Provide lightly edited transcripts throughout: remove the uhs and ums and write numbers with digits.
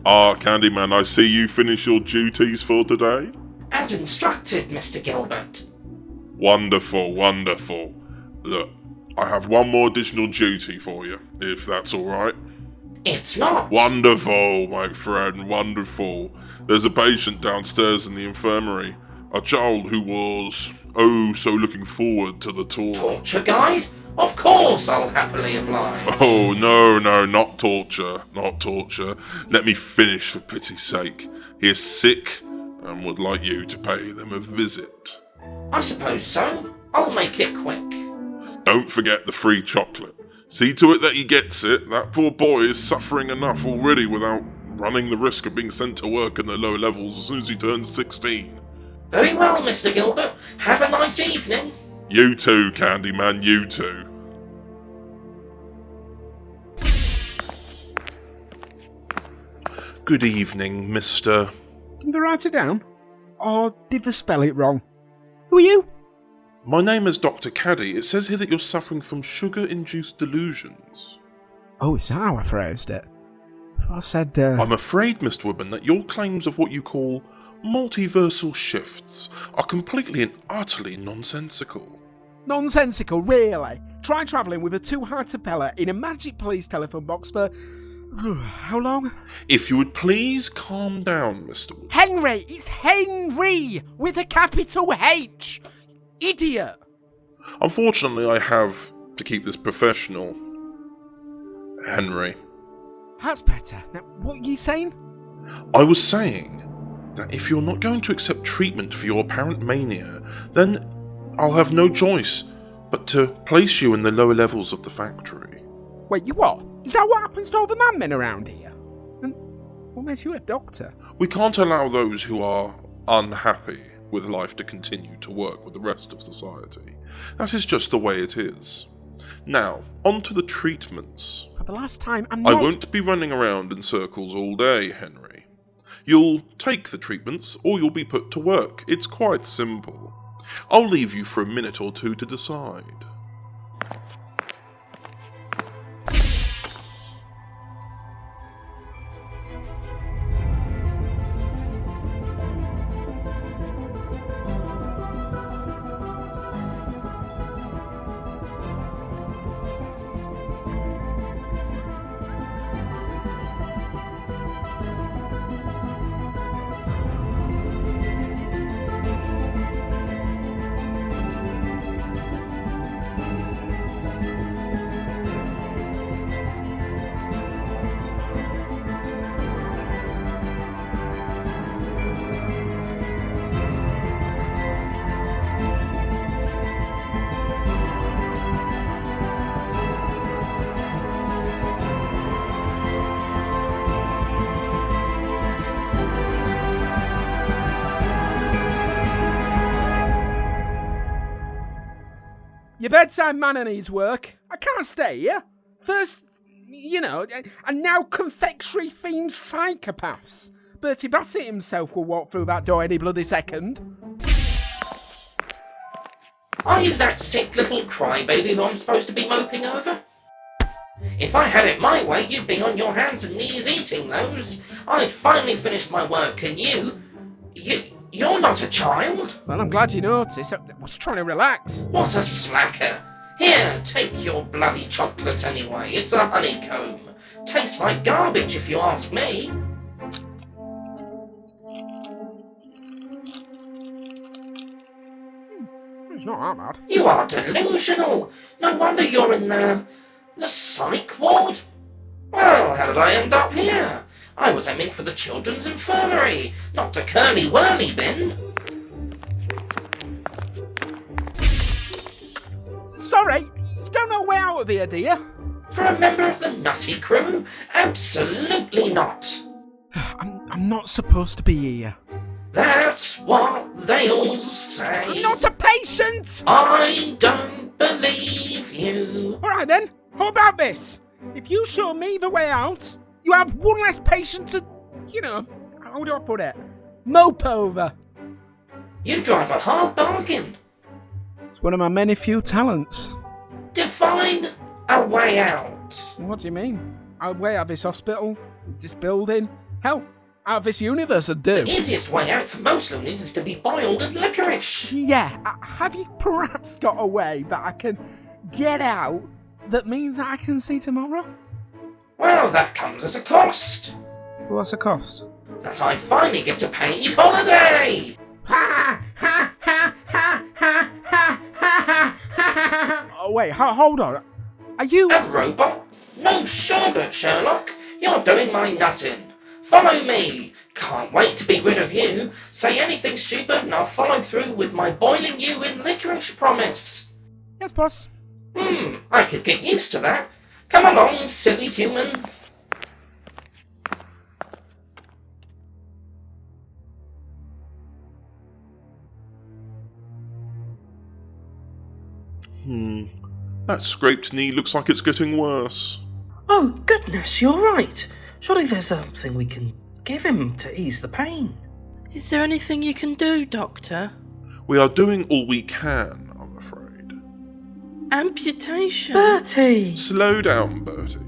Kandyman, I see you finish your duties for today. As instructed, Mr. Gilbert. Wonderful, wonderful. Look, I have one more additional duty for you, if that's alright. It's not. Wonderful, my friend, wonderful. There's a patient downstairs in the infirmary. A child who was, so looking forward to the tour. Torture guide? Of course I'll happily oblige. Oh, no, not torture, not torture. Let me finish for pity's sake. He is sick and would like you to pay them a visit. I suppose so. I'll make it quick. Don't forget the free chocolate. See to it that he gets it. That poor boy is suffering enough already without running the risk of being sent to work in the lower levels as soon as he turns 16. Very well, Mr. Gilbert. Have a nice evening. You too, Kandyman, you too. Good evening, Mr. Did they write it down? Or did they spell it wrong? Who are you? My name is Dr. Caddy. It says here that you're suffering from sugar-induced delusions. Oh, is that how I phrased it? I said, I'm afraid, Mr. Woodman, that your claims of what you call multiversal shifts are completely and utterly nonsensical. Nonsensical, really? Try travelling with a two-hearted in a magic police telephone box for... how long? If you would please calm down, Mr. Woodman. Henry! It's Henry! With a capital H! Idiot! Unfortunately, I have to keep this professional. Henry. That's better. Now, what are you saying? I was saying that if you're not going to accept treatment for your apparent mania, then I'll have no choice but to place you in the lower levels of the factory. Wait, you what? Is that what happens to all the madmen around here? And what makes you a doctor? We can't allow those who are unhappy with life to continue to work with the rest of society. That is just the way it is. Now, on to the treatments. For the last time, I'm not... I won't be running around in circles all day, Henry. You'll take the treatments, or you'll be put to work. It's quite simple. I'll leave you for a minute or two to decide. Your bedside manner needs work. I can't stay here. First, and now confectionery-themed psychopaths. Bertie Bassett himself will walk through that door any bloody second. Are you that sick little crybaby who I'm supposed to be moping over? If I had it my way, you'd be on your hands and knees eating those. I'd finally finished my work and you're not a child. Well, I'm glad you noticed. I was trying to relax. What a slacker. Here, take your bloody chocolate anyway. It's a honeycomb. Tastes like garbage if you ask me. It's not that bad. You are delusional. No wonder you're in the psych ward. Well, how did I end up here? I was aiming for the children's infirmary, not the curly-whirly bin. Sorry, you don't know a way out of here, do you? For a member of the nutty crew? Absolutely not. I'm not supposed to be here. That's what they all say. I'm not a patient! I don't believe you. Alright then, how about this? If you show me the way out, you have one less patient to, how do I put it? Mope over. You drive a hard bargain. It's one of my many few talents. Define a way out. What do you mean? A way out of this hospital, this building, Hell, out of this universe would do. The easiest way out for most loonies is to be boiled in licorice. Yeah, have you perhaps got a way that I can get out that means I can see tomorrow? Well, that comes as a cost. What's the cost? That I finally get a paid holiday. Ha ha ha ha ha ha ha ha. Oh wait, hold on. Are you A robot? No sherbet, Sherlock. You're doing my nutting. Follow me. Can't wait to be rid of you. Say anything stupid and I'll follow through with my boiling you in licorice promise. Yes, boss. I could get used to that. Come along, silly human. That scraped knee looks like it's getting worse. Oh, goodness, you're right. Surely there's something we can give him to ease the pain. Is there anything you can do, Doctor? We are doing all we can, I'm afraid. Amputation? Bertie! Slow down, Bertie.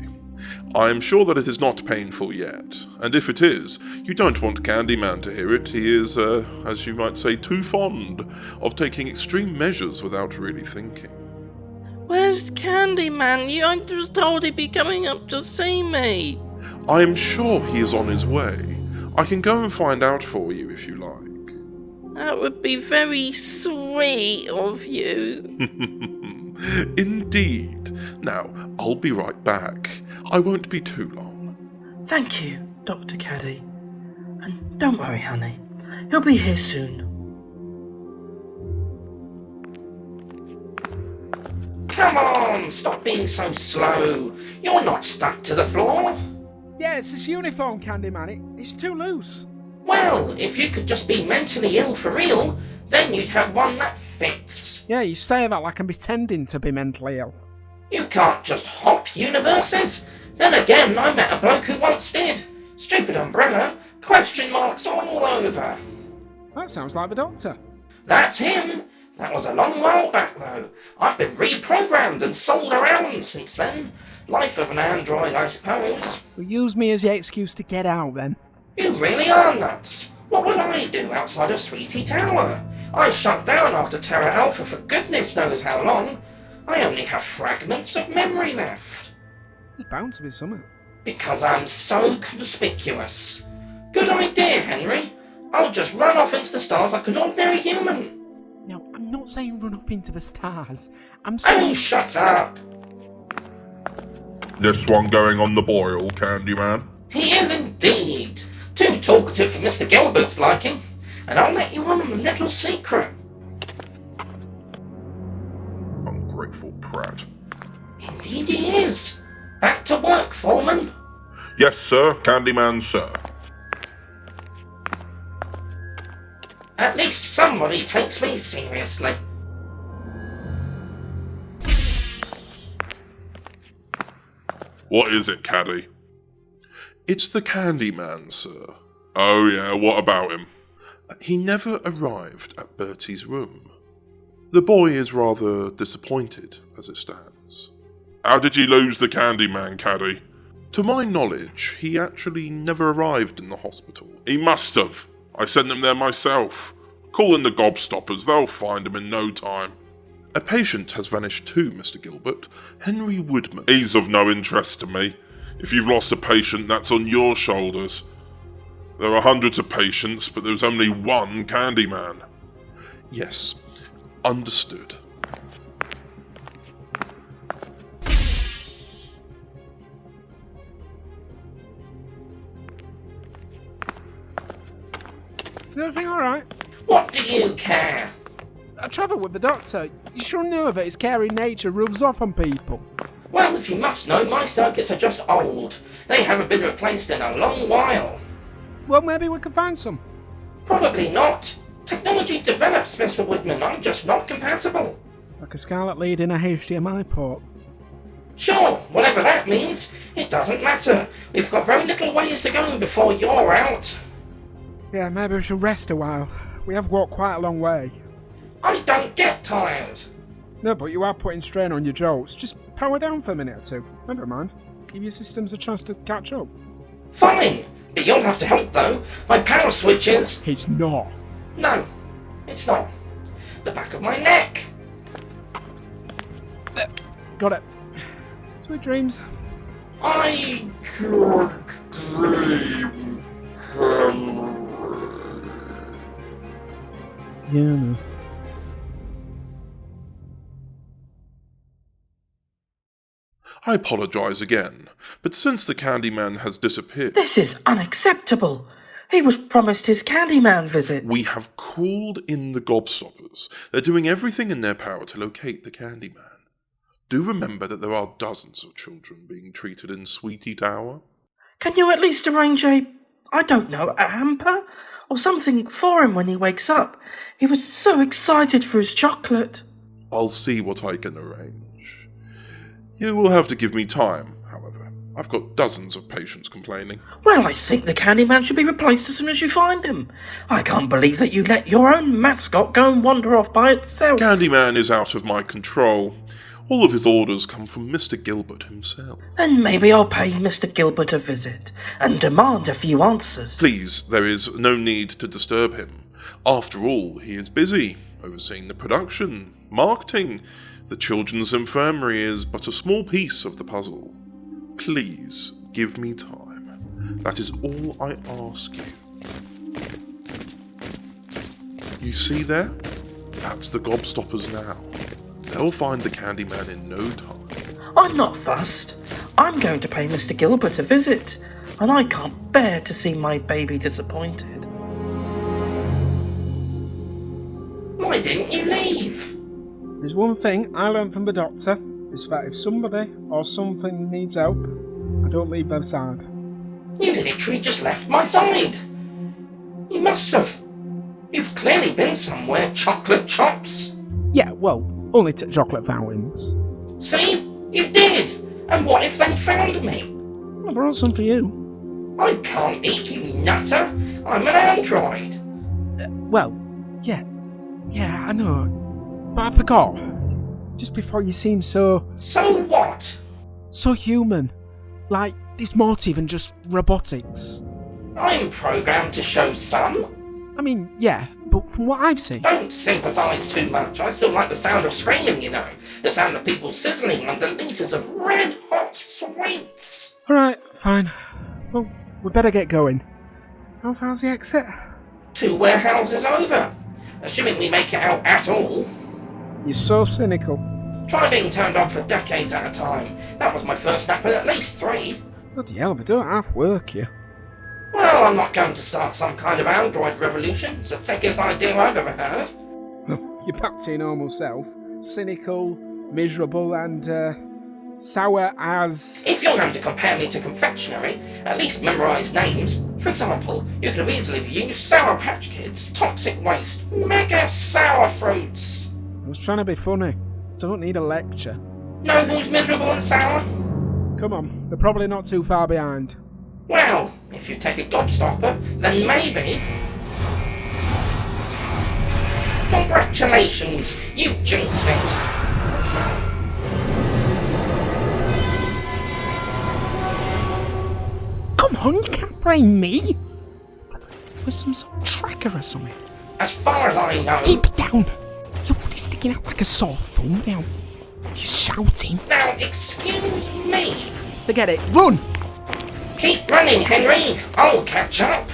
I am sure that it is not painful yet, and if it is, you don't want Kandyman to hear it. He is, as you might say, too fond of taking extreme measures without really thinking. Where's Kandyman? I was told he'd be coming up to see me. I am sure he is on his way. I can go and find out for you if you like. That would be very sweet of you. Indeed. Now, I'll be right back. I won't be too long. Thank you, Dr. Caddy. And don't worry, honey. He'll be here soon. Come on, stop being so slow. You're not stuck to the floor. Yeah, it's this uniform, Kandyman. It's too loose. Well, if you could just be mentally ill for real, then you'd have one that fits. Yeah, you say that like I'm pretending to be mentally ill. You can't just hop universes. Then again, I met a bloke who once did. Stupid umbrella, question marks all over. That sounds like the Doctor. That's him. That was a long while back, though. I've been reprogrammed and sold around since then. Life of an android, I suppose. Well, use me as your excuse to get out, then. You really are nuts. What would I do outside of Sweetie Tower? I shut down after Terra Alpha for goodness knows how long. I only have fragments of memory left. There's bound to be something. Because I'm so conspicuous. Good idea, Henry. I'll just run off into the stars like an ordinary human. No, I'm not saying run off into the stars. I'm Oh, saying... shut up. This one going on the boil, Kandyman? He is indeed. Too talkative for Mr. Gilbert's liking. And I'll let you on a little secret. Ungrateful prat. Indeed he is. Back to work, Foreman. Yes, sir, Kandyman, sir. At least somebody takes me seriously. What is it, Caddy? It's the Kandyman, sir. Oh yeah, what about him? He never arrived at Bertie's room. The boy is rather disappointed as it stands. How did you lose the Kandyman, Caddy? To my knowledge, he actually never arrived in the hospital. He must have. I sent them there myself. Call in the gobstoppers, they'll find him in no time. A patient has vanished too, Mr. Gilbert. Henry Woodman. He's of no interest to me. If you've lost a patient, that's on your shoulders. There are hundreds of patients, but there's only one Kandyman. Yes, understood. Is everything alright? What do you care? I travel with the Doctor. You should know that his caring nature rubs off on people. Well, if you must know, my circuits are just old. They haven't been replaced in a long while. Well, maybe we can find some. Probably not. Technology develops, Mr. Woodman. I'm just not compatible. Like a scarlet lead in a HDMI port. Sure, whatever that means, it doesn't matter. We've got very little ways to go before you're out. Yeah, maybe we should rest a while. We have walked quite a long way. I don't get tired. No, but you are putting strain on your jolts. Just power down for a minute or two. Never mind. Give your systems a chance to catch up. Fine, But you'll have to help though. My power switch is... He's not. No, it's not. The back of my neck. Got it. Sweet dreams. I could dream. Yeah, no. I apologise again, but since the Candyman has disappeared, This is unacceptable. He was promised his Candyman visit. we have called in the Gobstoppers. They're doing everything in their power to locate the Candyman. Do remember that there are dozens of children being treated in Sweetie Tower. Can you at least arrange a hamper? Or something for him when he wakes up? He was so excited for his chocolate. I'll see what I can arrange. You will have to give me time, however. I've got dozens of patients complaining. Well, I think the Candyman should be replaced as soon as you find him. I can't believe that you let your own mascot go and wander off by itself. Candyman is out of my control. All of his orders come from Mr. Gilbert himself. Then maybe I'll pay Mr. Gilbert a visit and demand a few answers. Please, there is no need to disturb him. After all, he is busy, overseeing the production, marketing. The children's infirmary is but a small piece of the puzzle. Please, give me time. That is all I ask you. You see there? That's the Gobstoppers now. They'll find the Candyman in no time. I'm not fussed. I'm going to pay Mr. Gilbert a visit, and I can't bear to see my baby disappointed. Why didn't you leave? There's one thing I learned from the doctor, is that if somebody or something needs help, I don't leave their side. You literally just left my side. You must have. You've clearly been somewhere, chocolate chops. Yeah, well, only to chocolate fountains. See? You did. And what if they found me? I brought some for you. I can't eat you, nutter. I'm an android. Well, yeah, I know. But I forgot. Just before you seem so So what? human. Like, there's more to even just robotics. I'm programmed to show some. I mean, yeah, but from what I've seen... Don't sympathise too much. I still like the sound of screaming, you know. The sound of people sizzling under litres of red-hot sweets. Alright, fine. Well, we better get going. How far's the exit? 2 warehouses over. Assuming we make it out at all. You're so cynical. Try being turned on for decades at a time. That was my first step in at least 3. Bloody hell, they don't half work you. Well, I'm not going to start some kind of android revolution. It's the thickest idea I've ever heard. You're back to your normal self. Cynical, miserable, and, sour as... If you're going to compare me to confectionery, at least memorise names. For example, you could have easily used Sour Patch Kids, Toxic Waste, Mega Sour Fruits. I was trying to be funny. Don't need a lecture. Know who's miserable and sour? Come on, they're probably not too far behind. Well, if you take a gobstopper, then maybe... Congratulations, you jinxed it. Come on, you can't blame me. It was some sort of tracker or something. As far as I know... Keep it down. Your body's sticking out like a sore thumb now. You're shouting. Now, excuse me. Forget it. Run! Keep running, Henry. I'll catch up.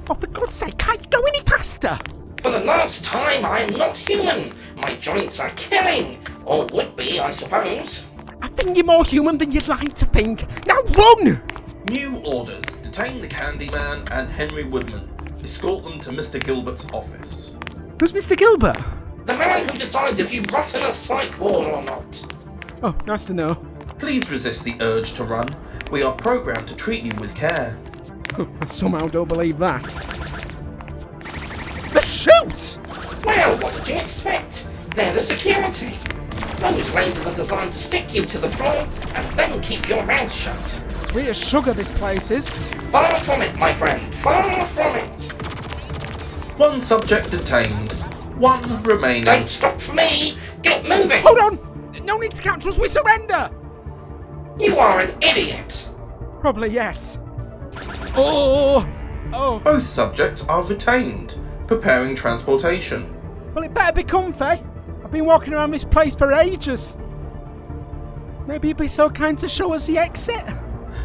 Oh, for God's sake, can't you go any faster? For the last time, I am not human. My joints are killing. Or would be, I suppose. I think you're more human than you'd like to think. Now run! New orders. Detain the Candyman and Henry Woodman. Escort them to Mr. Gilbert's office. Who's Mr. Gilbert? The man who decides if you rot in a psych ward or not. Oh, nice to know. Please resist the urge to run. We are programmed to treat you with care. I somehow don't believe that. But shoot! Well, what did you expect? They're the security. Those lasers are designed to stick you to the floor and then keep your mouth shut. Sweet as sugar this place is. Far from it, my friend. Far from it. 1 subject detained. 1 remaining. Don't stop for me. Get moving. Hold on! No need to capture us, we surrender! You are an idiot. Probably yes. Oh. Both subjects are detained, preparing transportation. Well, it better be comfy. I've been walking around this place for ages. Maybe you'd be so kind to show us the exit?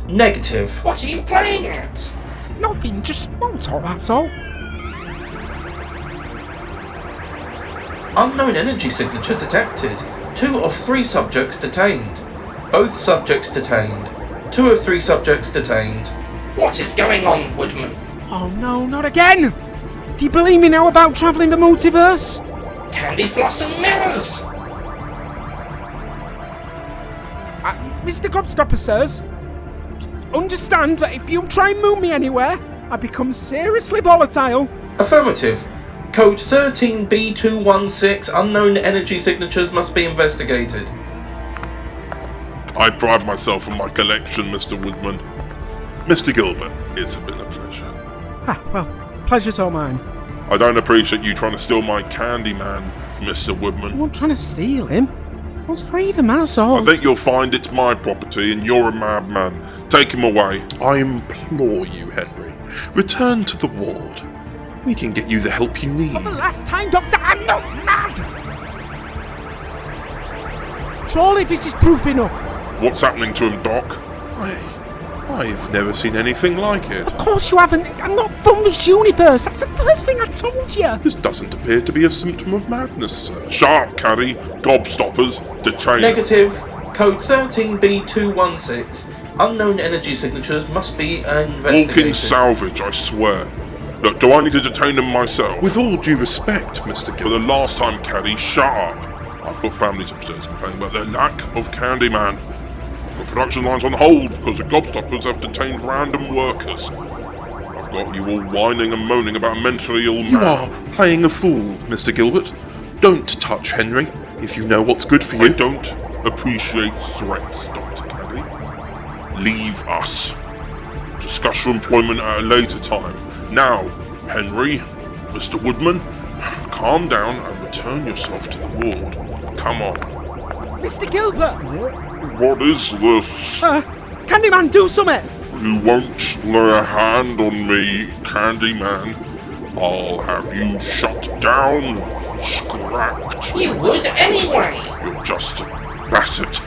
Negative. What are you playing at? Nothing, just small talk, that's all. Unknown energy signature detected. 2 of 3 subjects detained. Both subjects detained. 2 of 3 subjects detained. What is going on, Woodman? Oh no, not again! Do you believe me now about travelling the multiverse? Candy floss and mirrors! Mr. Gobstopper says, understand that if you try and move me anywhere, I become seriously volatile. Affirmative. Code 13B216, unknown energy signatures must be investigated. I pride myself on my collection, Mr. Woodman. Mr. Gilbert, it's been a pleasure. Well, pleasure's all mine. I don't appreciate you trying to steal my Kandyman, Mr. I'm Woodman. not trying to steal him. I was freedom, that's all. I think you'll find it's my property and you're a madman. Take him away. I implore you, Henry. Return to the ward. We can get you the help you need. For the last time, Doctor, I'm not mad! Surely this is proof enough. What's happening to him, Doc? I've never seen anything like it. Of course you haven't. I'm not from this universe. That's the first thing I told you. This doesn't appear to be a symptom of madness, sir. Shut up, Caddy. Gobstoppers. Detain. Negative. Code 13B216, unknown energy signatures must be investigated. Walk-in salvage, I swear. Look, do I need to detain them myself? With all due respect, Mr. Gill, the last time, Caddy, shut up. I've got families upstairs complaining about their lack of Kandyman. I've got production lines on hold because the Gobstoppers have detained random workers. I've got you all whining and moaning about a mentally ill man. You are playing a fool, Mr. Gilbert. Don't touch Henry, if you know what's good for you. I don't appreciate threats, Dr. Caddy. Leave us. Discuss your employment at a later time. Now, Henry, Mr. Woodman, calm down and return yourself to the ward. Come on. Mr. Gilbert! What is this? Candyman, do something! You won't lay a hand on me, Kandyman. I'll have you shut down, scrapped. You would anyway! You're just a basset.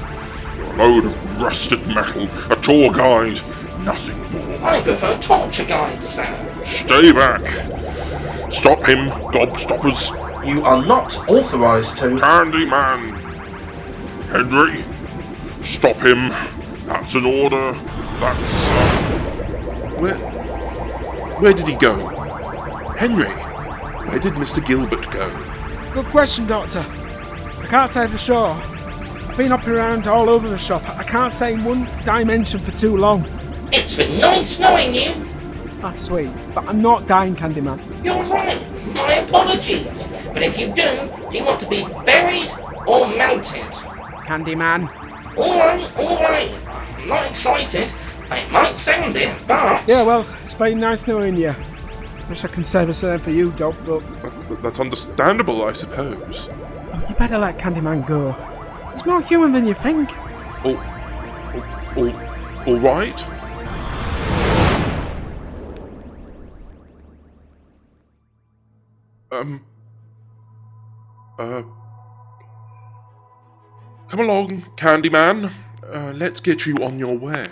You're a load of rusted metal, a tour guide, nothing more. I prefer torture guides, sir. Stay back. Stop him, Gobstoppers. You are not authorized to. Kandyman. Henry, stop him. That's an order. That's... Where did he go? Henry, where did Mr. Gilbert go? Good question, Doctor. I can't say for sure. I've been up and around all over the shop. I can't say in one dimension for too long. It's been nice knowing you. That's sweet, but I'm not dying, Candyman. You're right. My apologies. But if you do you want to be buried or melted? Candyman. Alright. I'm not excited. It might sound it, but... Yeah, well, it's been nice knowing you. Wish I can say the same for you, Doc, but... That's understandable, I suppose. You better let Candyman go. He's more human than you think. All right? Come along, Candyman. Let's get you on your way.